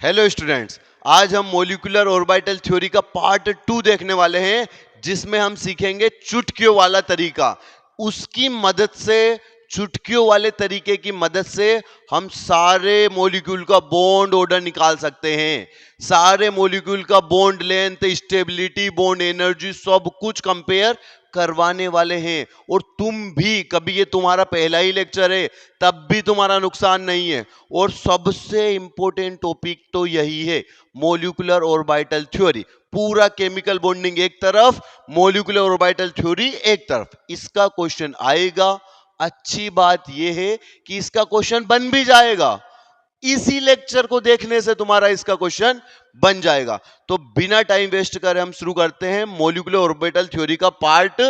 Hello students, आज हम molecular orbital theory का पार्ट 2 देखने वाले हैं, जिसमें हम सीखेंगे चुटकियों वाला तरीका। उसकी मदद से, चुटकियों वाले तरीके की मदद से हम सारे मॉलिक्यूल का बॉन्ड ऑर्डर निकाल सकते हैं। सारे मॉलिक्यूल का bond length, stability, bond energy सब कुछ कंपेयर करवाने वाले हैं। और तुम भी, कभी ये तुम्हारा पहला ही लेक्चर है तब भी तुम्हारा नुकसान नहीं है। और सबसे इंपॉर्टेंट टॉपिक तो यही है, मॉलिक्यूलर ऑर्बिटल थ्योरी। पूरा केमिकल बॉन्डिंग एक तरफ, मॉलिक्यूलर ऑर्बिटल थ्योरी एक तरफ। इसका क्वेश्चन आएगा। अच्छी बात यह है कि इसका क्वेश्चन बन भी जाएगा, इसी लेक्चर को देखने से तुम्हारा इसका क्वेश्चन बन जाएगा। तो बिना टाइम वेस्ट करे हम शुरू करते हैं मॉलिक्यूलर ऑर्बिटल थ्योरी का पार्ट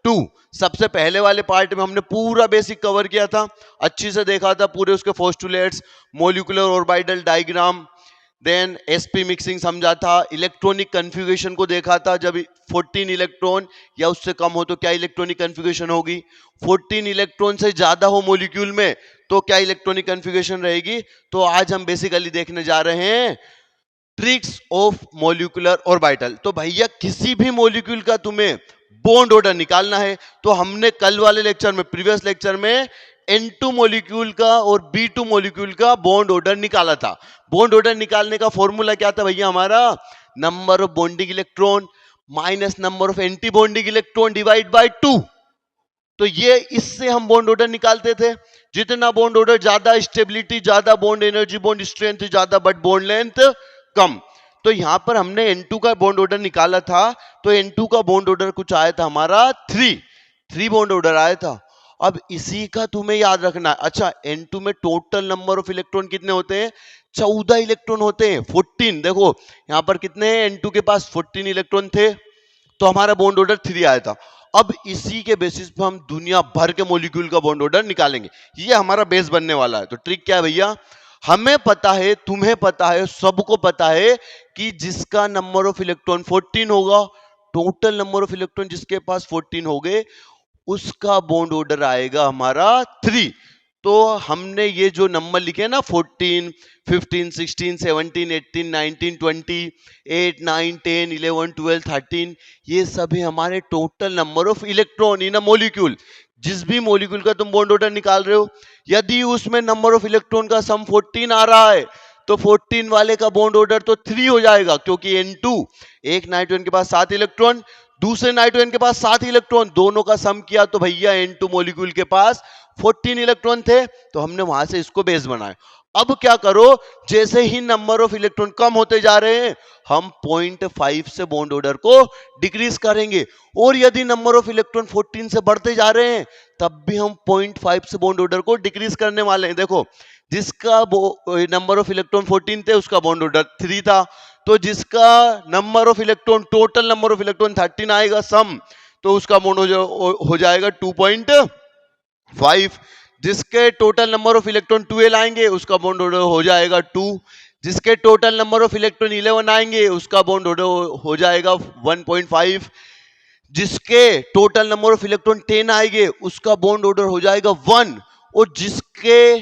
2। सबसे पहले वाले पार्ट में हमने पूरा बेसिक कवर किया था, अच्छी से देखा था, पूरे उसके postulates, molecular orbital diagram, then SP mixing समझा था, इलेक्ट्रॉनिक कन्फिगरेशन को देखा था। जब 14 इलेक्ट्रॉन या उससे कम हो तो क्या इलेक्ट्रॉनिक कन्फिगरेशन होगी, 14 इलेक्ट्रॉन से ज्यादा हो मॉलिक्यूल में तो क्या इलेक्ट्रॉनिक कन्फिगरेशन रहेगी। तो आज हम बेसिकली देखने जा रहे हैं ट्रिक्स ऑफ मॉलिक्यूलर ऑर्बिटल। तो भैया किसी भी मॉलिक्यूल का तुम्हें बॉन्ड ऑर्डर निकालना है तो हमने कल वाले लेक्चर में, प्रीवियस लेक्चर में N2 मॉलिक्यूल का और B2 मॉलिक्यूल का बॉन्ड ऑर्डर निकाला था। बॉन्ड ऑर्डर निकालने का फॉर्मूला क्या था भैया हमारा, number of bonding electron minus number of anti bonding electron divide by 2। तो ये इससे हम बॉन्ड ऑर्डर निकालते थे। जितना बॉन्ड ऑर्डर ज्यादा, स्टेबिलिटी ज्यादा, बॉन्ड एनर्जी, बॉन्ड स्ट्रेंथ ज्यादा, बट बॉन्ड लेंथ कम। तो यहां पर हमने N2 का बॉन्ड ऑर्डर निकाला था, तो N2 का बॉन्ड ऑर्डर कुछ आया था हमारा 3 बॉन्ड ऑर्डर आया था। अब इसी का तुम्हें याद रखना है। अच्छा, N2 में टोटल नंबर ऑफ इलेक्ट्रॉन कितने होते हैं, 14 इलेक्ट्रॉन होते हैं। 14 देखो यहां पर कितने हैं, N2 के पास 14 इलेक्ट्रॉन थे, तो हमारा बॉन्ड ऑर्डर 3 आया था। अब इसी के बेसिस पे हम दुनिया भर के मॉलिक्यूल का बॉन्ड ऑर्डर निकालेंगे। ये हमारा बेस बनने वाला है। तो ट्रिक क्या है भैया, हमें पता है, तुम्हें पता है, सबको पता है कि जिसका नंबर ऑफ इलेक्ट्रॉन 14 होगा, टोटल नंबर ऑफ इलेक्ट्रॉन जिसके पास 14 हो गए, उसका बॉन्ड ऑर्डर आएगा हमारा 3। तो हमने ये जो नंबर लिखे ना 14, 15, 16, 17, 18, 19, 20, 8, 9, 10, 11, 12, 13, ये सभी हमारे total number of electron in a molecule. जिस भी मॉलिक्यूल का तुम बॉन्ड ऑर्डर निकाल रहे हो, यदि उसमें नंबर ऑफ इलेक्ट्रॉन का सम 14 आ रहा है तो 14 वाले का बॉन्ड ऑर्डर तो 3 हो जाएगा, क्योंकि N2, एक नाइट्रोजन के पास 7 इलेक्ट्रॉन, दूसरे नाइट्रोजन के पास 7 इलेक्ट्रॉन, दोनों का सम किया तो भैया N2 मॉलिक्यूल के पास 14 इलेक्ट्रॉन थे, तो हमने वहां से इसको बेस बनाया। अब क्या करो, जैसे ही नंबर ऑफ इलेक्ट्रॉन कम होते जा रहे हैं, हम 0.5 से बॉन्ड ऑर्डर को डिक्रीज करेंगे। और यदि नंबर ऑफ इलेक्ट्रॉन 14 से बढ़ते जा रहे हैं, तब भी हम 0.5 से बॉन्ड ऑर्डर को डिक्रीज करने वाले हैं। देखो, जिसका नंबर ऑफ इलेक्ट्रॉन 14 थे उसका बॉन्ड ऑर्डर 3 था, तो जिसका number of electron, total number of electron 13 आएगा सम, तो उसका बॉन्ड हो जाएगा 2.5। जिसके टोटल नंबर ऑफ इलेक्ट्रॉन 12 आएंगे उसका बॉन्ड ऑर्डर हो जाएगा 2। जिसके टोटल नंबर ऑफ इलेक्ट्रॉन 11 आएंगे उसका बॉन्ड ऑर्डर हो जाएगा 1.5। जिसके टोटल नंबर ऑफ इलेक्ट्रॉन 10 आएंगे उसका बॉन्ड ऑर्डर हो जाएगा 1। और जिसके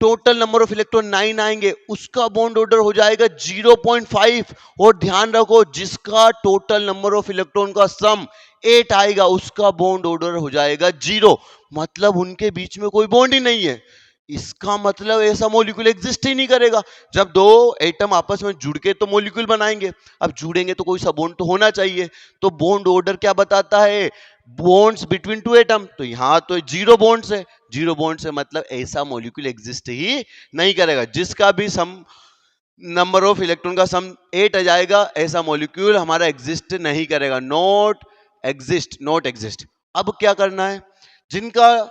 टोटल नंबर ऑफ इलेक्ट्रॉन 9 आएंगे उसका बॉन्ड ऑर्डर हो जाएगा 0.5। और ध्यान रखो, जिसका टोटल नंबर ऑफ इलेक्ट्रॉन का सम 8 आएगा उसका बॉन्ड ऑर्डर हो जाएगा 0। मतलब उनके बीच में कोई बॉन्ड ही नहीं है। इसका मतलब ऐसा मॉलिक्यूल एग्जिस्ट ही नहीं करेगा। जब दो एटम आपस में जुड़ के तो मॉलिक्यूल बनाएंगे, अब जुड़ेंगे तो कोई सा बॉन्ड तो होना चाहिए। तो बॉन्ड ऑर्डर क्या बताता है, बॉन्ड्स बिटवीन टू एटम, तो यहां तो 0 बॉन्ड्स है। 0 बॉन्ड से मतलब ऐसा मॉलिक्यूल एग्जिस्ट ही नहीं करेगा। जिसका भी सम नंबर ऑफ इलेक्ट्रॉन का सम 8 आ जाएगा, ऐसा मॉलिक्यूल हमारा एग्जिस्ट नहीं करेगा। Not exist, not exist. अब क्या करना है, जिनका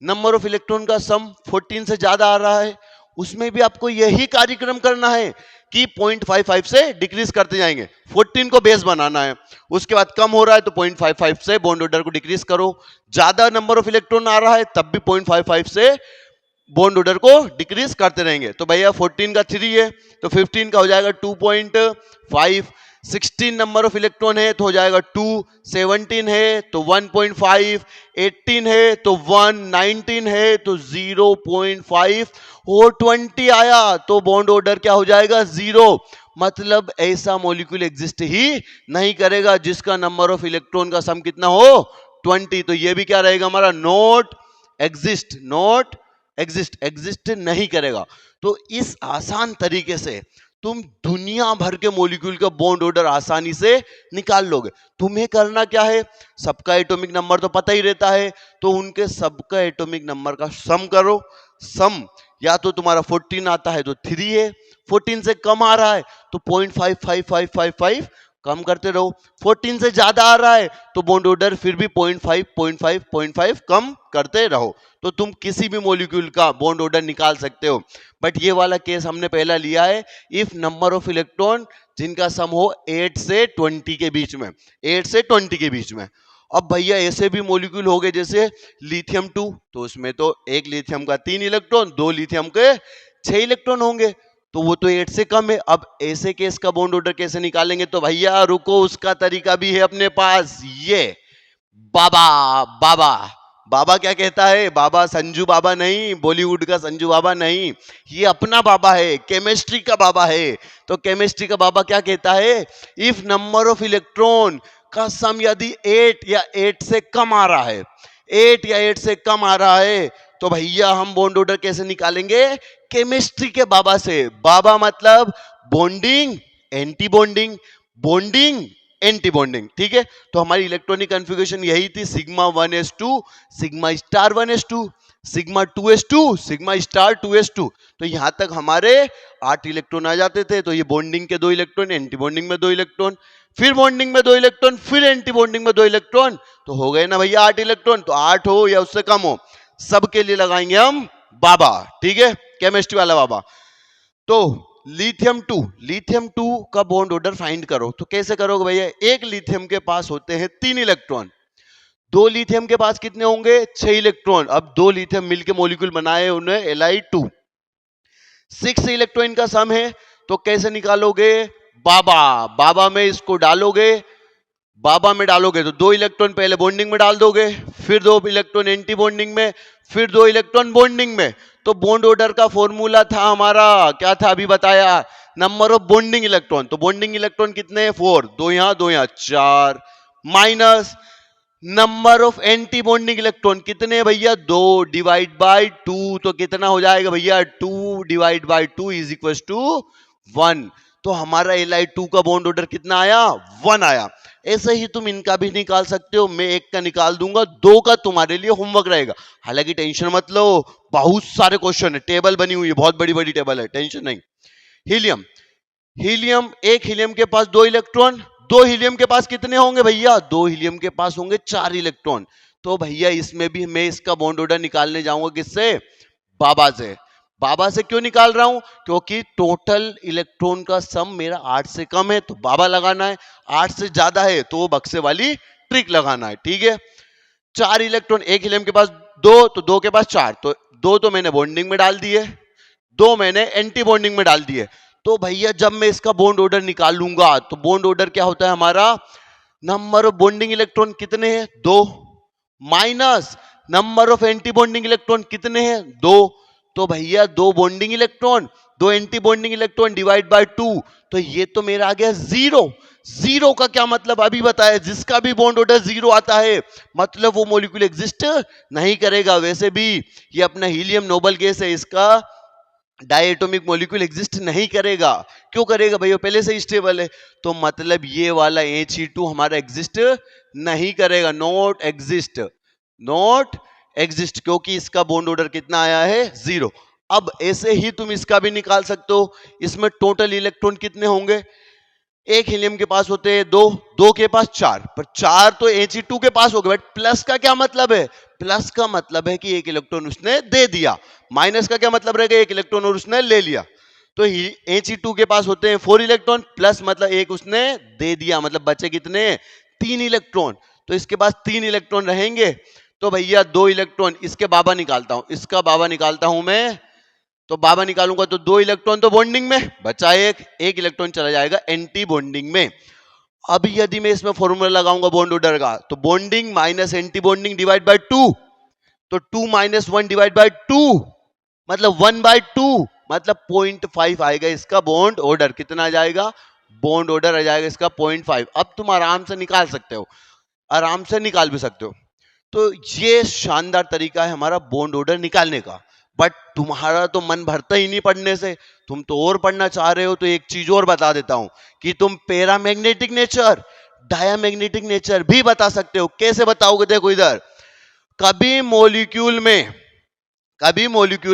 नंबर ऑफ इलेक्ट्रॉन का सम 14 से ज्यादा आ रहा है, उसमें भी आपको यही कार्यक्रम करना है कि 0.55 से डिक्रीज करते जाएंगे। 14 को बेस बनाना है, उसके बाद कम हो रहा है तो 0.55 से बॉन्ड ऑर्डर को डिक्रीज करो। ज्यादा नंबर ऑफ इलेक्ट्रॉन आ रहा है तब भी 0.55 से बॉन्ड ऑर्डर को डिक्रीज करते रहेंगे। तो भैया 14 का 3 है तो 15 का हो जाएगा 2.5। 16 नंबर ऑफ इलेक्ट्रॉन है तो हो जाएगा 2, 17 है तो 1.5, 18 है तो 1, 19 है तो 0.5 और 20 आया तो बॉन्ड ऑर्डर क्या हो जाएगा 0। मतलब ऐसा मॉलिक्यूल एग्जिस्ट ही नहीं करेगा जिसका नंबर ऑफ इलेक्ट्रॉन का सम कितना हो 20। तो ये भी क्या रहेगा हमारा not exist, not exist, exist नहीं करेगा। तो इस आसान तरीके से तुम दुनिया भर के मॉलिक्यूल का बॉन्ड ऑर्डर आसानी से निकाल लोगे। तुम्हें करना क्या है, सबका एटॉमिक नंबर तो पता ही रहता है, तो उनके सबका एटॉमिक नंबर का सम करो। सम या तो तुम्हारा 14 आता है तो 3 है, 14 से कम आ रहा है तो 0.55555 कम करते रहो, 14 से ज्यादा आ रहा है तो बॉन्ड ऑर्डर फिर भी 0.5 कम करते रहो। तो तुम किसी भी मॉलिक्यूल का बॉन्ड ऑर्डर निकाल सकते हो। बट ये वाला केस हमने पहला लिया है इफ नंबर ऑफ इलेक्ट्रॉन जिनका सम हो 8 से 20 के बीच में, 8 से 20 के बीच में। अब भैया ऐसे भी मॉलिक्यूल हो गए जैसे लिथियम 2, तो उसमें तो एक लिथियम का 3 इलेक्ट्रॉन, 2 लिथियम के 6 इलेक्ट्रॉन होंगे, तो वो तो 8 से कम है। अब ऐसे केस का बॉन्ड ऑर्डर कैसे निकालेंगे, तो भैया रुको, उसका तरीका भी है अपने पास। ये बाबा बाबा बाबा क्या कहता है, बाबा संजू बाबा नहीं, बॉलीवुड का संजू बाबा नहीं, ये अपना बाबा है, केमिस्ट्री का बाबा है। तो केमिस्ट्री का बाबा क्या कहता है, इफ नंबर ऑफ इलेक्ट्रॉन का सम यदि 8 या 8 से कम आ रहा है, 8 या 8 से कम आ रहा है, तो भैया हम बॉन्ड ऑर्डर कैसे निकालेंगे, केमिस्ट्री के बाबा से। बाबा मतलब bonding, anti bonding, bonding anti bonding, ठीक है। तो हमारी इलेक्ट्रॉनिक कॉन्फ़िगरेशन यही थी, sigma 1s2 sigma star 1s2 sigma 2s2 sigma star 2s2। तो यहां तक हमारे 8 इलेक्ट्रॉन आ जाते थे। तो ये बॉन्डिंग के 2 इलेक्ट्रॉन, एंटी बॉन्डिंग में 2 इलेक्ट्रॉन, फिर बॉन्डिंग में 2 इलेक्ट्रॉन, फिर एंटी बॉन्डिंग में 2 इलेक्ट्रॉन, तो हो गए ना भैया 8 इलेक्ट्रॉन। तो 8 हो या उससे कम हो, सबके लिए लगाएंगे हम बाबा, ठीक है, केमिस्ट्री वाला बाबा। तो लिथियम 2 का बॉन्ड ऑर्डर फाइंड करो। तो कैसे करोगे भैया, एक लिथियम के पास होते हैं 3 इलेक्ट्रॉन, 2 लिथियम के पास कितने होंगे 6 इलेक्ट्रॉन। अब 2 लिथियम मिलके मॉलिक्यूल बनाए उन्हें Li2, 6 इलेक्ट्रॉन का सम है। तो कैसे निकालोगे, बाबा, बाबा में इसको डालोगे, बाबा में डालोगे तो 2 इलेक्ट्रॉन पहले बॉन्डिंग में डाल दोगे, फिर 2 इलेक्ट्रॉन एंटी बॉन्डिंग में, फिर 2 इलेक्ट्रॉन बॉन्डिंग में। तो बॉन्ड ऑर्डर का फॉर्मूला था हमारा, क्या था अभी बताया, नंबर ऑफ बॉन्डिंग इलेक्ट्रॉन। तो बॉन्डिंग इलेक्ट्रॉन कितने हैं 4, 2 यहां 2 यहां 4, minus number of anti bonding electron कितने भैया 2 डिवाइड बाय 2। तो कितना हो जाएगा भैया 2 divide by 2 is equal to 1। तो हमारा Li2 का बॉन्ड ऑर्डर कितना आया 1 आया। ऐसे ही तुम इनका भी निकाल सकते हो, मैं एक का निकाल दूंगा, 2 का तुम्हारे लिए होमवर्क रहेगा। हालांकि टेंशन मत लो, बहुत सारे क्वेश्चन है, टेबल बनी हुई है, बहुत बड़ी बड़ी टेबल है, टेंशन नहीं। हीलियम, हीलियम, एक हीलियम के पास 2 इलेक्ट्रॉन, 2 हीलियम के पास कितने होंगे भैया, 2 हीलियम के पास होंगे 4 इलेक्ट्रॉन। तो भैया इसमें भी मैं इसका बॉन्ड ऑर्डर निकालने जाऊंगा किससे, बाबा से। बाबा से क्यों निकाल रहा हूं, क्योंकि टोटल इलेक्ट्रॉन का सम मेरा 8 से कम है तो बाबा लगाना है, 8 से ज्यादा है तो वो बक्से वाली ट्रिक लगाना है, ठीक है। 4 इलेक्ट्रॉन, एक हीलियम के पास 2, तो 2 के पास 4, तो 2 तो मैंने बॉन्डिंग में डाल दिए, 2 मैंने एंटी बॉन्डिंग में डाल दिए। तो भैया जब मैं इसका बॉन्ड ऑर्डर निकालूंगा तो बॉन्ड ऑर्डर क्या होता है हमारा, नंबर ऑफ बॉन्डिंग इलेक्ट्रॉन कितने हैं 2, minus number of anti bonding electron कितने हैं 2। तो भैया 2 bonding electron 2 anti bonding electron divide by 2, तो ये तो मेरा आ गया 0। 0 का क्या मतलब अभी बताया, जिसका भी बॉन्ड ऑर्डर 0 आता है मतलब वो मॉलिक्यूल एग्जिस्ट नहीं करेगा। वैसे भी ये अपना हीलियम नोबल गैस है, इसका डायटोमिक मॉलिक्यूल एग्जिस्ट नहीं करेगा। क्यों करेगा भैया, पहले से स्टेबल है। तो मतलब ये वाला He2 हमारा एग्जिस्ट नहीं करेगा, नॉट एग्जिस्ट, नॉट एग्जिस्ट, क्योंकि इसका बॉन्ड ऑर्डर कितना आया है 0। अब ऐसे ही तुम इसका भी निकाल सकते हो, इसमें टोटल इलेक्ट्रॉन कितने होंगे, एक हीलियम के पास होते हैं 2, 2 के पास 4, पर 4 तो He2 के पास हो गए। बट प्लस का क्या मतलब है, प्लस का मतलब है कि एक इलेक्ट्रॉन उसने दे दिया, माइनस का क्या मतलब रहेगा, एक इलेक्ट्रॉन और उसने ले लिया। तो He2 के पास होते हैं 4 इलेक्ट्रॉन, प्लस मतलब एक उसने दे दिया, मतलब बचे कितने 3 इलेक्ट्रॉन। तो इसके पास 3 इलेक्ट्रॉन रहेंगे। तो भैया 2 इलेक्ट्रॉन, इसके बाबा निकालता हूं, इसका बाबा निकालता हूं मैं, तो बाबा निकालूंगा तो 2 इलेक्ट्रॉन तो बॉन्डिंग में, बचा एक इलेक्ट्रॉन चला जाएगा एंटी बॉन्डिंग में। अब यदि मैं इसमें फॉर्मूला लगाऊंगा बॉन्ड ऑर्डर का, तो bonding minus anti bonding divide by 2, तो 2 माइनस 1 डिवाइड बाय 2 मतलब 1/2, मतलब 0.5 आएगा इसका बॉन्ड ऑर्डर। कितना आ जाएगा? बॉन्ड ऑर्डर आ जाएगा इसका 0.5। अब तुम आराम से निकाल सकते हो, आराम से निकाल भी सकते हो। तो ये शानदार तरीका है हमारा बॉन्ड ऑर्डर निकालने का। बट तुम्हारा तो मन भरता ही नहीं पढ़ने से, तुम तो और पढ़ना चाह रहे हो। तो एक चीज और बता देता हूं कि तुम पैरामैग्नेटिक नेचर, डायमैग्नेटिक नेचर भी बता सकते हो। कैसे बताओगे? देखो इधर, कभी मॉलिक्यूल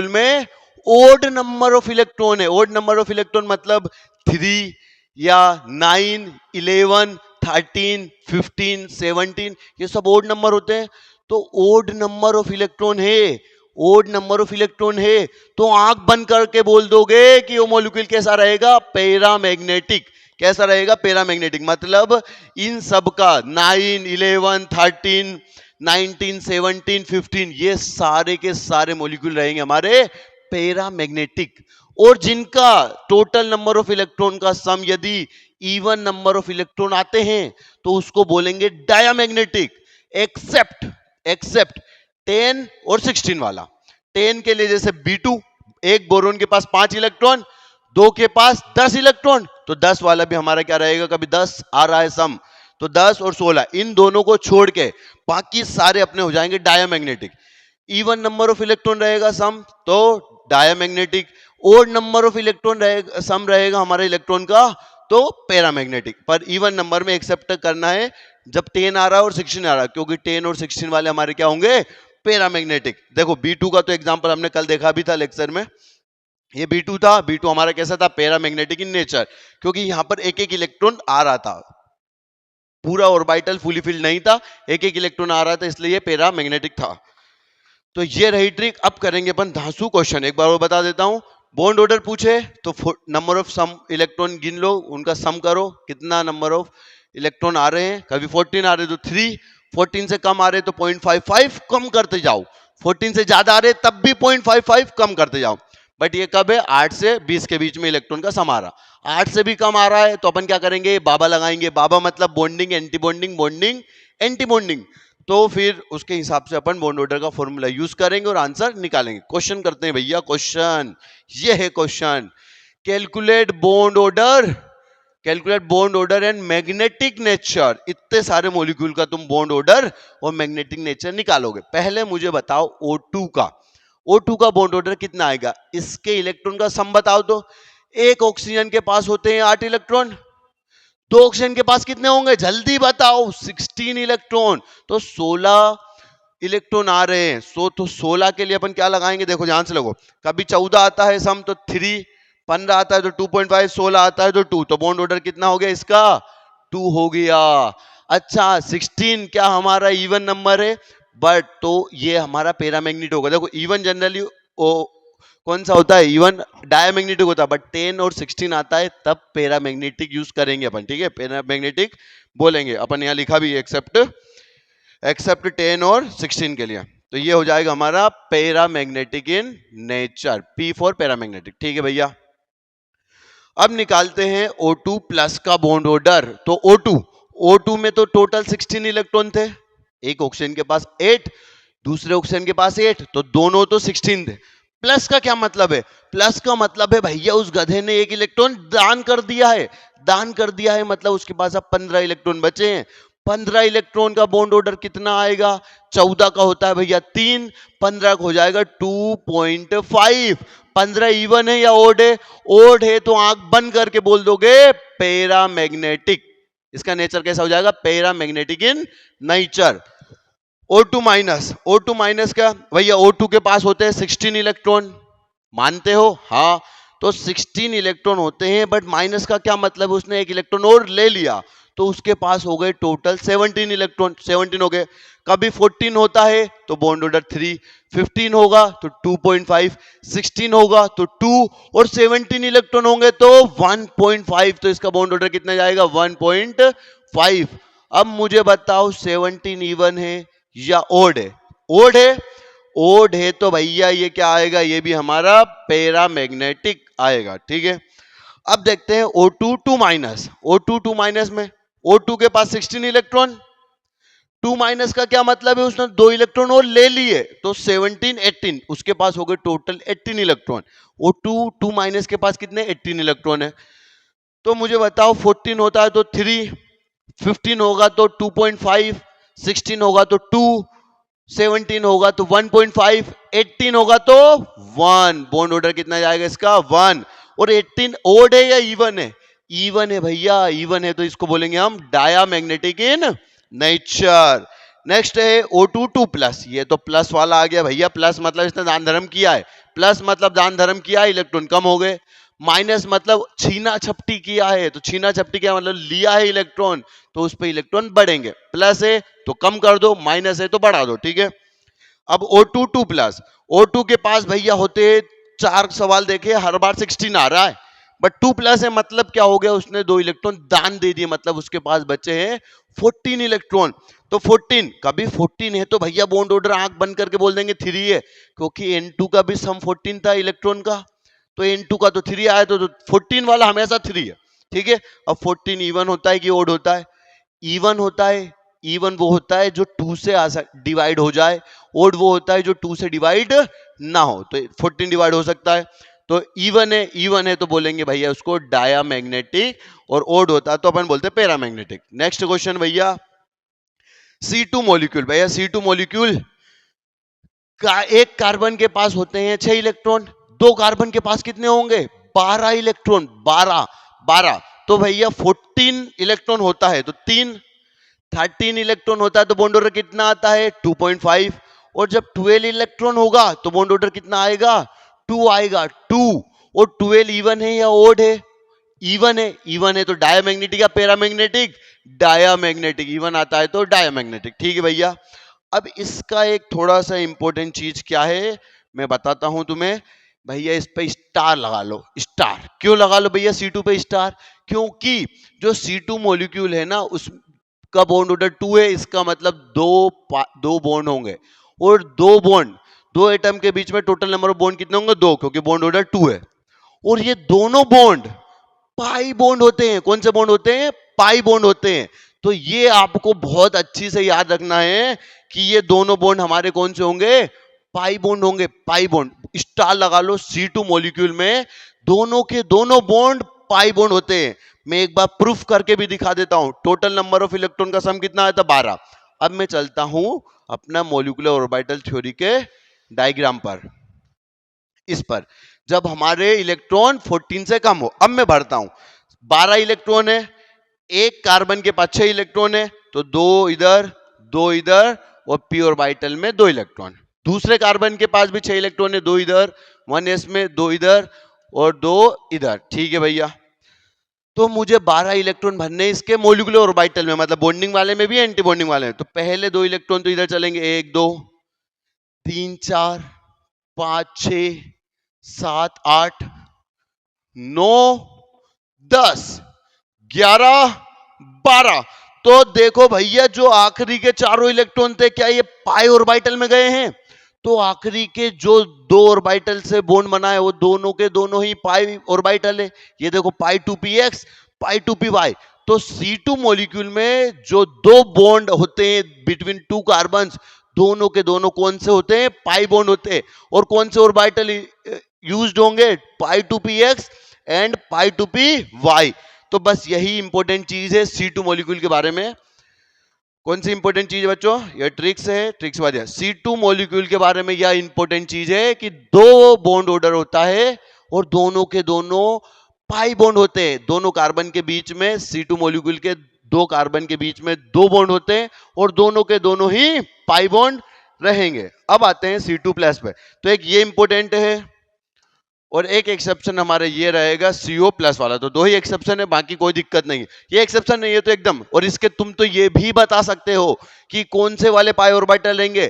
में ओड नंबर ऑफ इलेक्ट्रॉन है। ओड नंबर ऑफ इलेक्ट्रॉन मतलब 3 या 9, 11, 13, 15, 17, ये सब ओड नंबर होते हैं। तो ओड नंबर ऑफ इलेक्ट्रॉन है, ओड नंबर ऑफ इलेक्ट्रॉन है, तो आंख बंद करके बोल दोगे कि वो मॉलिक्यूल कैसा रहेगा? पैरामैग्नेटिक। कैसा रहेगा? पैरामैग्नेटिक। मतलब इन सब का 9, 11, 13, 19, 17, 15 ये सारे के सारे मॉलिक्यूल रहेंगे हमारे पैरामैग्नेटिक। और जिनका टोटल नंबर ऑफ इलेक्ट्रॉन का सम यदि इवन नंबर ऑफ इलेक्ट्रॉन आते हैं तो उसको बोलेंगे डायमैग्नेटिक। एक्सेप्ट 10 और 16 वाला। 10 के लिए जैसे B2, एक बोरोन के पास 5 इलेक्ट्रॉन, 2 के पास 10 इलेक्ट्रॉन, तो 10 वाला भी हमारा क्या रहेगा? कभी 10 आ रहा है सम, तो 10 और 16 इन दोनों को छोड़ के बाकी सारे अपने हो जाएंगे diamagnetic. Even number of electron रहेगा सम, तो diamagnetic. Odd number of electron रहेगा सम, रहेगा हमारे इलेक्ट्रॉन का, तो पैरामैग्नेटिक। पर इवन नंबर में एक्सेप्ट करना है जब 10 आ रहा है और 16 आ रहा है, क्योंकि 10 और 16 वाले हमारे क्या होंगे? पैरामैग्नेटिक। देखो B2 का तो एग्जांपल हमने कल देखा भी था लेक्चर में। ये B2 था, B2 हमारा कैसा था? पैरामैग्नेटिक इन नेचर, क्योंकि यहां पर एक एक इलेक्ट्रॉन आ रहा था, पूरा ऑर्बिटल फुली फिल्ड नहीं था, एक एक इलेक्ट्रॉन आ रहा था, इसलिए पैरामैग्नेटिक था। तो ये रही ट्रिक। अब करेंगे अपन धांसू क्वेश्चन। एक बार और बता देता हूं, बॉन्ड ऑर्डर पूछे तो नंबर ऑफ सम इलेक्ट्रॉन गिन लो, उनका सम करो, कितना नंबर ऑफ इलेक्ट्रॉन आ रहे हैं। कभी 14 आ रहे तो 3, 14 से कम आ रहे तो 0.55 कम करते जाओ, 14 से ज्यादा आ रहे तब भी 0.55 कम करते जाओ। बट ये कब है? 8 से 20 के बीच में इलेक्ट्रॉन का सम आ रहा। 8 से भी कम आ रहा है तो अपन क्या करेंगे? बाबा लगाएंगे। बाबा मतलब bonding anti bonding, bonding anti bonding. तो फिर उसके हिसाब से अपन बॉन्ड ऑर्डर का फॉर्मूला यूज करेंगे और आंसर निकालेंगे। क्वेश्चन करते हैं भैया, क्वेश्चन ये है question, calculate bond order, calculate bond order and magnetic nature. इतने सारे मॉलिक्यूल का तुम बॉन्ड ऑर्डर और मैग्नेटिक नेचर निकालोगे। पहले मुझे बताओ O2 का, O2 का बॉन्ड ऑर्डर कितना आएगा? इसके इलेक्ट्रॉन का सम बताओ। तो एक ऑक्सीजन के पास होते हैं 8 इलेक्ट्रॉन, 2 ऑक्सीजन के पास कितने होंगे? जल्दी बताओ। 16 इलेक्ट्रॉन, तो 16 इलेक्ट्रॉन आ रहे हैं। तो 16 के लिए अपन क्या लगाएंगे? देखो ध्यान से लगो, कभी 14 आता है सम तो 3, 15 आता है तो 2.5, 16 आता है तो 2, तो बॉन्ड ऑर्डर कितना हो गया इसका? 2 हो गया। अच्छा 16 क्या हमारा इवन नंबर है? बट तो ये हमारा पैरामैग्नेट होगा। देखो इवन जनरली कौन सा होता है? इवन डायमैग्नेटिक होता है, बट 10 और 16 आता है तब पैरामैग्नेटिक यूज करेंगे अपन। ठीक है, पैरामैग्नेटिक बोलेंगे अपन। यहां लिखा भी एक्सेप्ट 10 और 16 के लिए। तो ये हो जाएगा हमारा paramagnetic in nature, P for paramagnetic. ठीक है भैया, अब निकालते हैं O2 प्लस का बॉन्ड ऑर्डर। तो O2 में तो टोटल 16 इलेक्ट्रॉन थे, एक ऑक्सीजन के पास 8, दूसरे ऑक्सीजन के पास 8, तो दोनों तो 16 थे। प्लस का क्या मतलब है? प्लस का मतलब है भैया उस गधे ने एक इलेक्ट्रॉन दान कर दिया है। दान कर दिया है मतलब उसके पास अब 15 इलेक्ट्रॉन बचे हैं। 15 इलेक्ट्रॉन का बॉन्ड ऑर्डर कितना आएगा? 14 का होता है भैया 3, 15 का हो जाएगा 2.5। 15 इवन है या ओड है? ओड है, तो आंख बंद करके बोल दोगे पैरामैग्नेटिक। इसका नेचर कैसा हो जाएगा? Paramagnetic in nature. O2 minus क्या भैया? O2 के पास होते हैं 16 इलेक्ट्रॉन, मानते हो? हाँ, तो 16 इलेक्ट्रॉन होते हैं, बट माइनस का क्या मतलब? उसने एक इलेक्ट्रॉन और ले लिया, तो उसके पास हो गए टोटल 17 इलेक्ट्रॉन। 17 हो गए। कभी 14 होता है तो बॉन्ड ऑर्डर 3, 15 होगा तो 2.5, 16 होगा तो 2, और 17 इलेक्ट्रॉन होंगे तो 1.5। तो इसका बॉन्ड ऑर्डर कितना जाएगा? 1.5। अब मुझे बताओ 17 इवन है या ओड है? ओड है। ओड है तो भैया ये क्या आएगा? ये भी हमारा पैरामैग्नेटिक आएगा। ठीक है, अब देखते हैं O2 2 माइनस। O2 2 माइनस में O2 के पास 16 इलेक्ट्रॉन, 2 माइनस का क्या मतलब है, उसने 2 इलेक्ट्रॉन और ले लिए, तो 17 18, उसके पास हो गए टोटल 18 इलेक्ट्रॉन। O2 2 माइनस के पास कितने 18 इलेक्ट्रॉन है। तो मुझे बताओ 14 होता है तो 3, 15 होगा तो 2.5, 16 होगा तो 2, 17 होगा तो 1.5, 18 होगा तो 1। बॉन्ड ऑर्डर कितना जाएगा इसका 1। और 18 ओड है या इवन है, इवन है भैया, इवन है, तो इसको बोलेंगे हम डायामैग्नेटिक इन नेचर। नेक्स्ट है O2 2 प्लस, ये तो प्लस वाला आ गया भैया, प्लस मतलब इसने दान धर्म किया है, प्लस मतलब दान धर्म किया है, इलेक्ट्रॉन कम हो गए। माइनस मतलब छीना छपटी किया है, तो छीना छपटी क्या मतलब लिया है इलेक्ट्रॉन, तो उस पे इलेक्ट्रॉन बढ़ेंगे। प्लस है तो कम कर दो, माइनस है तो बढ़ा दो, ठीक है। अब O2 2 प्लस, O2 के पास भैया होते 4 सवाल देखे, हर बार 16 आ रहा है, बट 2 प्लस है मतलब क्या हो गया, उसने 2 इलेक्ट्रॉन दान दे दिए, मतलब उसके पास बचे हैं 14 इलेक्ट्रॉन। तो 14 कभी 14 है तो भैया बॉन्ड ऑर्डर आंख बंद करके बोल देंगे 3 है, क्योंकि N2 का भी सम 14 था इलेक्ट्रॉन का, तो N2 का तो 3 आया, तो 14 वाला हमेशा 3 है, ठीक है। अब 14 इवन होता है कि ओड होता है, इवन होता है। इवन वो होता है जो 2 से डिवाइड हो जाए, ओड वो होता है जो 2 से डिवाइड ना हो, तो 14 डिवाइड हो सकता है, तो इवन है, इवन है तो बोलेंगे भैया उसको डायामैग्नेटिक, और ओड होता है तो अपन बोलते हैं पैरामैग्नेटिक। नेक्स्ट क्वेश्चन भैया, C2 मॉलिक्यूल, भैया C2 मॉलिक्यूल का एक कार्बन के पास होते हैं 6 इलेक्ट्रॉन, दो कार्बन के पास कितने होंगे 12 इलेक्ट्रॉन, 12 12, तो भैया 14 इलेक्ट्रॉन होता है तो 3, 13 इलेक्ट्रॉन होता है तो बॉन्ड ऑर्डर कितना आता है 2.5, और जब 12 इलेक्ट्रॉन होगा तो बॉन्ड ऑर्डर कितना आएगा 2 आएगा, 2। और 12 इवन है या ओड है, इवन है, इवन है तो डायामैग्नेटिक या पैरामैग्नेटिक, डायामैग्नेटिक, इवन आता है तो डायामैग्नेटिक, ठीक है भैया। अब इसका एक थोड़ा सा इंपॉर्टेंट चीज क्या है मैं बताता हूं तुम्हें, भैया इस पे स्टार लगा लो, स्टार क्यों लगा लो भैया C2 पे स्टार, क्योंकि जो C2 मॉलिक्यूल है ना उसका बॉन्ड ऑर्डर 2 है, इसका मतलब दो बॉन्ड होंगे, और दो एटम के बीच में टोटल नंबर ऑफ बॉन्ड कितने होंगे 2, क्योंकि बॉन्ड ऑर्डर 2 है। और ये दोनों बॉन्ड पाई बॉन्ड होते हैं, कौन से बॉन्ड होते हैं पाई बॉन्ड होते हैं, तो ये आपको बहुत अच्छी से याद रखना है कि ये दोनों बॉन्ड हमारे कौन से होंगे पाई बॉन्ड होंगे, पाई बॉन्ड, स्टार लगा लो। C2 मॉलिक्यूल में दोनों के दोनों बॉन्ड पाई बॉन्ड होते हैं। मैं एक बार प्रूफ करके भी दिखा देता हूं, टोटल नंबर ऑफ इलेक्ट्रॉन का सम कितना आया था 12। अब मैं चलता हूं अपना मॉलिक्यूलर ऑर्बिटल थ्योरी के डायग्राम पर, इस पर जब हमारे इलेक्ट्रॉन 14 से कम हो, अब मैं भरता हूं 12 इलेक्ट्रॉन है, एक कार्बन के पास 6 इलेक्ट्रॉन है, तो दो इधर और p ऑर्बिटल में 2 इलेक्ट्रॉन, दूसरे कार्बन के पास भी 6 इलेक्ट्रॉन है, 2 इधर 1s में, 2 इधर और 2 इधर, ठीक है भैया। तो मुझे 12 इलेक्ट्रॉन भरने इसके मॉलिक्यूलर ऑर्बिटल में, मतलब बॉन्डिंग वाले में भी एंटी बॉन्डिंग वाले में, तो पहले 2 इलेक्ट्रॉन तो इधर चलेंगे, 1 2 3 4 5 6 7 8 9 10 11 12, तो देखो भैया जो आखिरी के चारों इलेक्ट्रॉन थे क्या ये पाई ऑर्बिटल में गए हैं, तो आखिरी के जो दो ऑर्बिटल से बॉन्ड बना है वो दोनों के दोनों ही पाई ऑर्बिटल है, ये देखो पाई 2px पाई 2py। तो C2 मॉलिक्यूल में जो दो बॉन्ड होते हैं बिटवीन टू कार्बन्स, दोनों के दोनों कौन से होते हैं पाई बॉन्ड होते हैं, और कौन से ऑर्बिटल यूज्ड होंगे पाई 2px एंड पाई 2py। तो बस यही इंपॉर्टेंट चीज है C2 मॉलिक्यूल के बारे में। कौन सी इंपॉर्टेंट चीज है बच्चों, ये ट्रिक्स है, ट्रिक्स बाद C2 मॉलिक्यूल के बारे में यह इंपॉर्टेंट चीज है कि दो बॉन्ड ऑर्डर होता है और दोनों के दोनों पाई बॉन्ड होते हैं, दोनों कार्बन के बीच में C2 मॉलिक्यूल के दो कार्बन के बीच में दो बॉन्ड होते हैं और दोनों के दोनों ही पाई बॉन्ड रहेंगे। अब आते हैं C2 प्लस पे, तो एक ये इंपॉर्टेंट है और एक एक्सेप्शन हमारे ये रहेगा CO प्लस वाला, तो दो ही एक्सेप्शन है, बाकी कोई दिक्कत नहीं है, ये एक्सेप्शन नहीं है तो एकदम। और इसके तुम तो ये भी बता सकते हो कि कौन से वाले पाई ऑर्बिटल रहेंगे,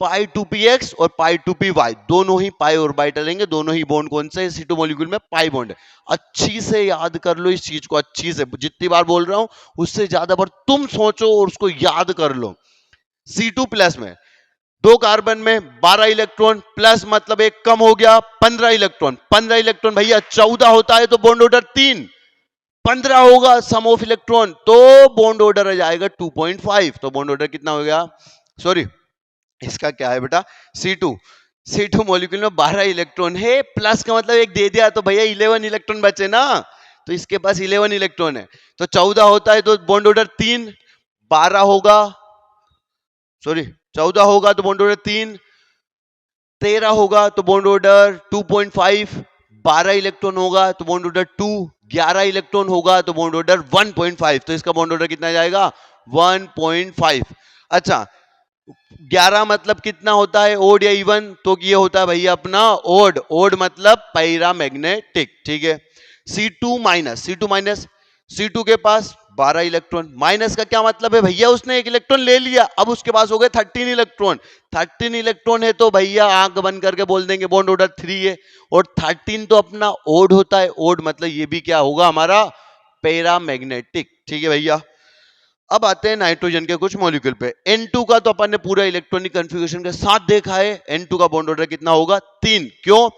पाई 2px और पाई 2py, दोनों ही पाई ऑर्बिटल रहेंगे, दोनों ही बॉन्ड कौन से C2 मॉलिक्यूल में पाई बॉन्ड है। अच्छी से याद कर लो इस चीज को, अच्छी से, जितनी बार बोल रहा हूं उससे ज्यादा बार तुम सोचो और उसको याद कर लो। C2 प्लस में दो कार्बन में 12 इलेक्ट्रॉन, प्लस मतलब एक कम हो गया 15 इलेक्ट्रॉन, 15 इलेक्ट्रॉन भैया 14 होता है तो बॉन्ड ऑर्डर 3, 15 होगा सम ऑफ इलेक्ट्रॉन, तो बॉन्ड ऑर्डर आ जाएगा 2.5। तो बॉन्ड ऑर्डर कितना हो गया, सॉरी इसका क्या है बेटा, C2। C2 मॉलिक्यूल में 12 इलेक्ट्रॉन है, प्लस का मतलब एक दे दिया तो भैया 11 इलेक्ट्रॉन बचे ना, तो इसके पास 11 इलेक्ट्रॉन है, तो 14 होता है तो बॉन्ड ऑर्डर 3, 12 होगा, सॉरी 14 होगा तो बॉन्ड ऑर्डर 3, 13 होगा तो बॉन्ड ऑर्डर 2.5, 12 इलेक्ट्रॉन होगा तो बॉन्ड ऑर्डर 2, 11 इलेक्ट्रॉन होगा तो बॉन्ड ऑर्डर 1.5, तो इसका बॉन्ड ऑर्डर कितना जाएगा 1.5। अच्छा 11 मतलब कितना होता है, ओड या इवन, तो ये होता है भैया अपना ओड, ओड मतलब पैरामैग्नेटिक, ठीक है। C2 minus, C2 minus, C2 के पास 12 इलेक्ट्रॉन, माइनस का क्या मतलब है भैया उसने एक इलेक्ट्रॉन ले लिया, अब उसके पास हो गए 13 इलेक्ट्रॉन, 13 इलेक्ट्रॉन है तो भैया आंख बंद करके बोल देंगे बॉन्ड ऑर्डर 3 है, और 13 तो अपना ओड होता है, ओड मतलब ये भी क्या होगा हमारा पैरामैग्नेटिक, ठीक है भैया। अब आते हैं नाइट्रोजन के कुछ मॉलिक्यूल पे। N2 का तो अपन ने पूरा इलेक्ट्रॉनिक कन्फिगरेशन के साथ देखा है, N2 का बॉन्ड ऑर्डर कितना होगा 3, क्यों,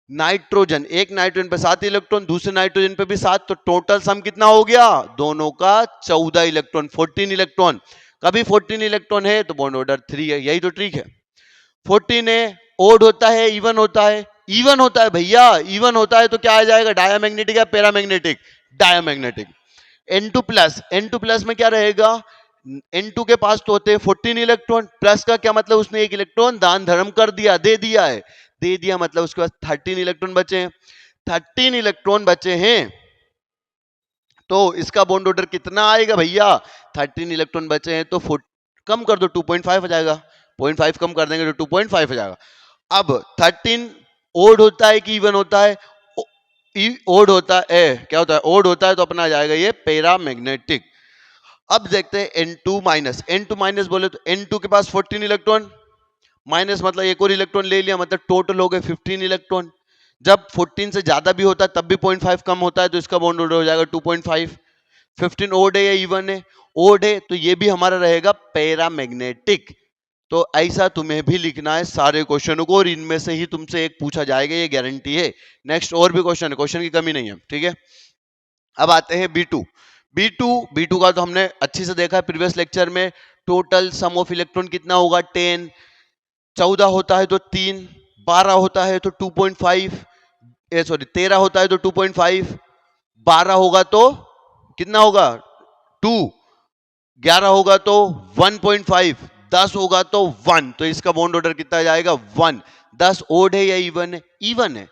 नाइट्रोजन, एक नाइट्रोजन पे 7 इलेक्ट्रॉन, दूसरे नाइट्रोजन पे भी 7, तो टोटल सम कितना हो गया दोनों का 14 इलेक्ट्रॉन, 14 इलेक्ट्रॉन, कभी 14 इलेक्ट्रॉन है तो बॉन्ड ऑर्डर 3 है, यही तो ट्रिक है। 14 है, ओड होता है, इवन होता है, इवन होता है भैया, इवन होता है तो क्या आ जाएगा डायामैग्नेटिक या paramagnetic, diamagnetic. N2 plus, N2 plus में क्या रहेगा, N2 के पास तो होते हैं 14 इलेक्ट्रॉन, प्लस का क्या मतलब उसने एक इलेक्ट्रॉन दान धर्म कर दिया, दे दिया है, दे दिया मतलब उसके पास 13 इलेक्ट्रॉन बचे हैं, 13 इलेक्ट्रॉन बचे हैं, तो इसका बॉन्ड ऑर्डर कितना आएगा भैया, 13 इलेक्ट्रॉन बचे हैं तो कम कर दो 2.5 हो जाएगा, 0.5 कम कर देंगे तो 2.5 हो जाएगा। अब 13 ओड होता है कि इवन होता है, ओड होता है, क्या होता है ओड होता है, तो अपना आ जाएगा ये पैरामैग्नेटिक। अब देखते हैं N2 माइनस, N2 माइनस बोले तो N2 के पास 14 इलेक्ट्रॉन, माइनस मतलब एक और इलेक्ट्रॉन ले लिया, मतलब टोटल हो गए 15 इलेक्ट्रॉन, जब 14 से ज्यादा भी होता है तब भी 0.5 कम होता है, तो इसका बॉन्ड ऑर्डर हो जाएगा 2.5। 15 ओड है या इवन है, ओड है तो ये भी हमारा रहेगा पैरामैग्नेटिक। तो ऐसा तुम्हें भी लिखना है सारे क्वेश्चनों को, और इनमें से ही तुमसे एक पूछा जाएगा, ये गारंटी है। नेक्स्ट और भी क्वेश्चन है, क्वेश्चन की कमी नहीं है, ठीक है। अब आते हैं B2। B2 का तो हमने अच्छे से देखा है प्रीवियस लेक्चर में, टोटल सम ऑफ इलेक्ट्रॉन कितना होगा 10, 14 होता है तो 3, 12 होता है तो 2.5, सॉरी 13 होता है तो 2.5, 12 होगा तो कितना होगा 2, 11 होगा तो 1.5, 10 होगा तो 1, तो इसका बॉन्ड ऑर्डर कितना जाएगा 1। 10 ओड है या इवन है, इवन है,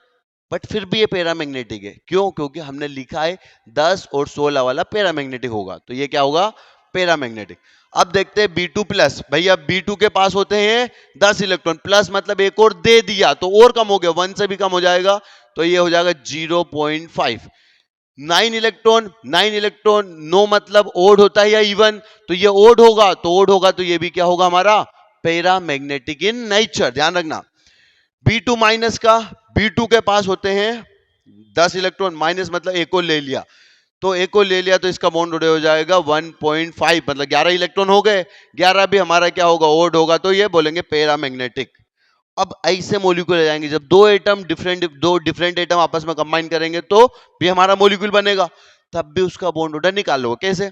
बट फिर भी ये पैरामैग्नेटिक है, क्यों, क्योंकि हमने लिखा है 10 और 16 वाला पैरामैग्नेटिक होगा, तो ये क्या होगा पैरामैग्नेटिक। अब देखते हैं B2 प्लस, भैया B2 के पास होते हैं 10 इलेक्ट्रॉन, प्लस मतलब एक और दे दिया तो और कम हो गया, 1 से भी कम हो जाएगा, तो ये हो जाएगा 0.5। 9 इलेक्ट्रॉन, 9 इलेक्ट्रॉन, नो मतलब ओड होता है या इवन, तो ये ओड होगा, तो ओड होगा तो ये भी क्या होगा हमारा पैरामैग्नेटिक इन नेचर, ध्यान रखना। B2 माइनस का, B2 के पास होते हैं 10 इलेक्ट्रॉन, माइनस मतलब एक और ले लिया, तो एक और ले लिया तो इसका बॉन्ड ऑर्डर हो जाएगा 1.5, मतलब 11 इलेक्ट्रॉन हो गए, 11 भी हमारा क्या होगा ओड होगा, तो ये बोलेंगे पैरामैग्नेटिक। अब ऐसे मॉलिक्यूल आ जाएंगे जब दो डिफरेंट एटम आपस में कंबाइन करेंगे तो भी हमारा मॉलिक्यूल बनेगा, तब भी उसका बॉन्ड ऑर्डर निकालो, कैसे,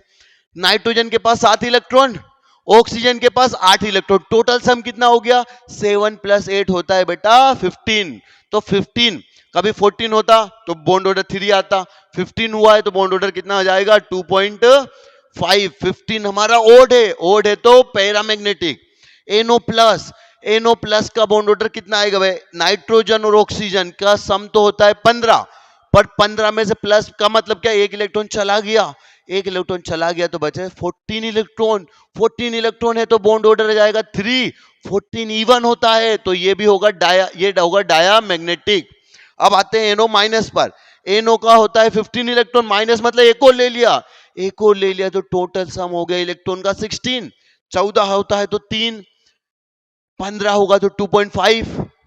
नाइट्रोजन के पास 7 इलेक्ट्रॉन, ऑक्सीजन के पास 8 इलेक्ट्रॉन, टोटल सम कितना हो गया 7 + 8 होता है बेटा 15, तो 15, कभी 14 होता तो बॉन्ड ऑर्डर 3 आता, 15 हुआ है तो बॉन्ड ऑर्डर कितना हो जाएगा 2.5। 15 हमारा ओड है तो पैरामैग्नेटिक। NO+ का बॉन्ड ऑर्डर कितना आएगा भाई, नाइट्रोजन और ऑक्सीजन का सम तो होता है 15, पर 15 में से प्लस का मतलब क्या, एक इलेक्ट्रॉन चला गया, एक इलेक्ट्रॉन चला गया तो बचे 14 इलेक्ट्रॉन, 14 इलेक्ट्रॉन है तो बॉन्ड ऑर्डर आ जाएगा 3, 14 इवन होता है तो ये भी होगा ये होगा डायामैग्नेटिक। अब आते हैं NO- पर, NO का होता है 15 इलेक्ट्रॉन, माइनस मतलब एक और ले लिया तो टोटल सम हो गया इलेक्ट्रॉन का 16, 14 होता है तो 3, 15 होगा तो 2.5,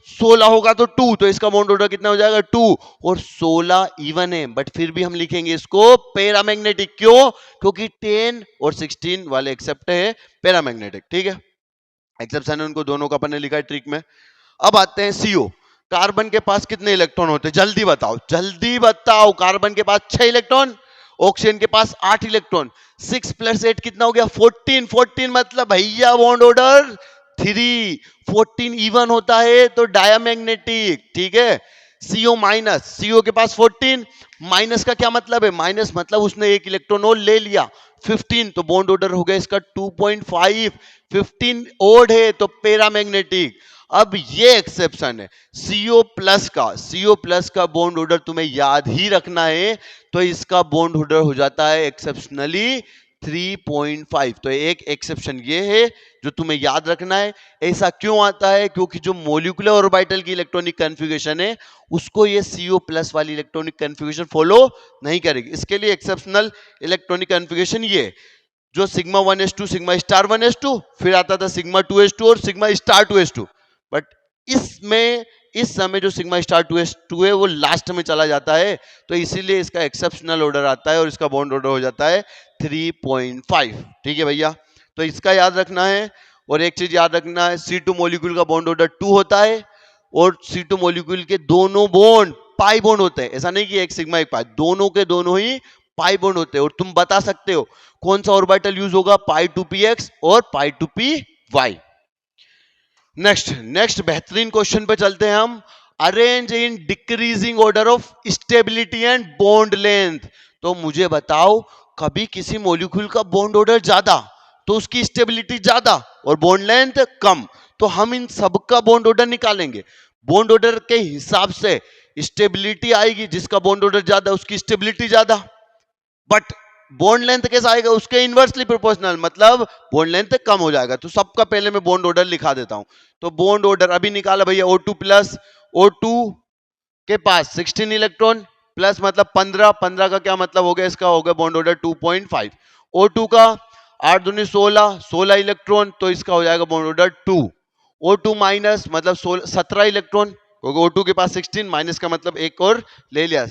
16 होगा तो 2, तो इसका बॉन्ड ऑर्डर कितना हो जाएगा 2, और 16 इवन है, बट फिर भी हम लिखेंगे इसको पैरामैग्नेटिक, क्यों, क्योंकि 10 और 16 वाले एक्सेप्ट है पैरामैग्नेटिक, ठीक है, एक्सेप्शन है उनको दोनों का अपन ने लिखा है ट्रिक में। अब आते हैं CO, कार्बन के पास कितने इलेक्ट्रॉन होते हैं, जल्दी बताओ, कार्बन के पास 6 इलेक्ट्रॉन, ऑक्सीजन के पास 8 इलेक्ट्रॉन, 6 + 8 कितना हो गया 14, 14 मतलब भैया बॉन्ड ऑर्डर 3, 14 इवन होता है तो डायमैग्नेटिक, ठीक है। CO माइनस, CO के पास 14, माइनस का क्या मतलब है, माइनस मतलब उसने एक इलेक्ट्रॉन और ले लिया 15, तो बॉन्ड ऑर्डर हो गया इसका 2.5, 15 ओड है तो पैरामैग्नेटिक। अब ये एक्सेप्शन है CO प्लस का बॉन्ड ऑर्डर तुम्हें याद ही रखना है, तो इसका बॉन्ड ऑर्डर हो जाता है एक्सेप्शनली 3.5। तो एक एक्सेप्शन ये है जो तुम्हें याद रखना है। ऐसा क्यों आता है, क्योंकि जो मोलिकुलर ऑर्बिटल की इलेक्ट्रॉनिक कन्फिगरेशन है उसको ये CO प्लस वाली इलेक्ट्रॉनिक कन्फिगरेशन फॉलो नहीं करेगी। इसके लिए एक्सेप्शनल इलेक्ट्रॉनिक कन्फिगरेशन ये जो sigma 1s2 sigma star 1s2 फिर आता था सिग्मा 2s2 और सिग्मा स्टार 2s2, बट इसमें इस समय जो सिग्मा स्टार 2s2 है वो लास्ट में चला जाता है, तो इसीलिए इसका एक्सेप्शनल ऑर्डर आता है और इसका बॉन्ड ऑर्डर हो जाता है 3.5। ठीक है भैया, तो इसका याद रखना है। और एक चीज याद रखना है, C2 मॉलिक्यूल का बॉन्ड ऑर्डर 2 होता है और C2 मॉलिक्यूल के दोनों बॉन्ड पाई बॉन्ड होते हैं। ऐसा नहीं कि एक सिग्मा एक पाई, दोनों के दोनों ही पाई बॉन्ड होते हैं। और तुम बता सकते हो कौन सा ऑर्बिटल यूज होगा, π2px और π2py। नेक्स्ट बेहतरीन क्वेश्चन पे चलते हैं हम। Arrange in decreasing order of stability and bond length. तो मुझे बताओ, कभी किसी मॉलिक्यूल का बॉन्ड ऑर्डर ज्यादा तो उसकी स्टेबिलिटी ज्यादा और बॉन्ड लेंथ कम, तो हम इन सबका बॉन्ड ऑर्डर निकालेंगे। बॉन्ड ऑर्डर के हिसाब से स्टेबिलिटी आएगी, जिसका बॉन्ड ऑर्डर ज्यादा उसकी स्टेबिलिटी ज्यादा, बट बॉन्ड लेंथ कैसा आएगा, उसके इनवर्सली प्रोपोर्शनल, मतलब बॉन्ड लेंथ कम हो जाएगा। तो सबका पहले मैं बॉन्ड ऑर्डर लिखा देता हूं। तो बॉन्ड ऑर्डर अभी निकाला भैया, O2 प्लस, O2 के पास 16 इलेक्ट्रॉन प्लस मतलब 15, 15 का क्या मतलब हो गया, इसका हो गया बॉन्ड ऑर्डर 2.5। O2 का 8 दूनी 16, 16 इलेक्ट्रॉन तो इसका हो जाएगा बॉन्ड ऑर्डर 2। O2 माइनस मतलब 17 इलेक्ट्रॉन, क्योंकि O2 के पास 16 माइनस का मतलब एक और ले लिया,